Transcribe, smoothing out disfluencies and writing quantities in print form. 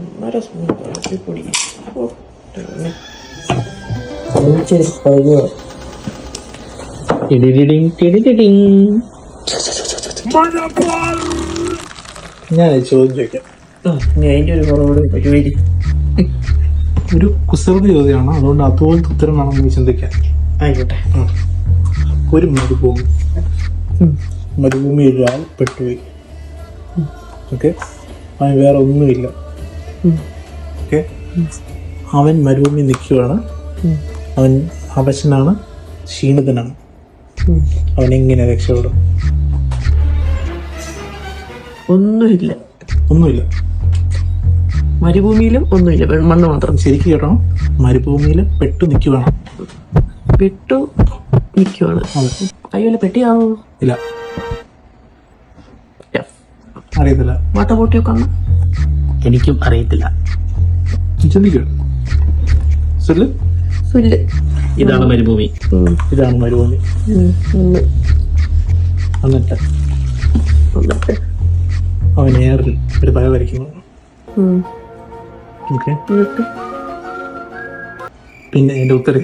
1.5 spoon കാപ്പിപ്പൊടി. ഞാൻ ചോദ്യം ചോദിക്കാം. അതിൻ്റെ ഒരു കുറവുകൂടി പരിപാടി. ഒരു കുസൃതി ചോദ്യമാണ്, അതുകൊണ്ട് അതുപോലത്തെ ഉത്തരം വേണമെന്ന് ചിന്തിക്കാം. ആയിക്കോട്ടെ. ഒരു മരുഭൂമി ഒരാൾ പെട്ടുപോയി. ഓക്കെ, അവൻ വേറെ ഒന്നുമില്ല. ഓക്കെ, അവൻ മരുഭൂമി നിൽക്കുകയാണ്. അവൻ അവശനാണ്, ക്ഷീണിതനാണ്. അവൻ എങ്ങനെ രക്ഷപ്പെടും? ഒന്നുമില്ല. മരുഭൂമിയിലും ഒന്നുമില്ല, മണ്ണ് മാത്രം. ശരിക്കും കേട്ടോ, മരുഭൂമിയിൽ പെട്ടു നിൽക്കുകയാണ്. അയ്യോ, പെട്ടിയാണോ? ഇല്ല, അറിയത്തില്ല. വാട്ടബോട്ടിയൊക്കെ ആണ്. എനിക്കും അറിയത്തില്ല. ചിന്തിക്കുക. ഇതാണ് മരുഭൂമി. എന്നിട്ട് അവൻ ഏറിൽ ഒരു തല വരയ്ക്കുന്നു. ഓക്കെ, പിന്നെ എന്റെ ഉത്തരം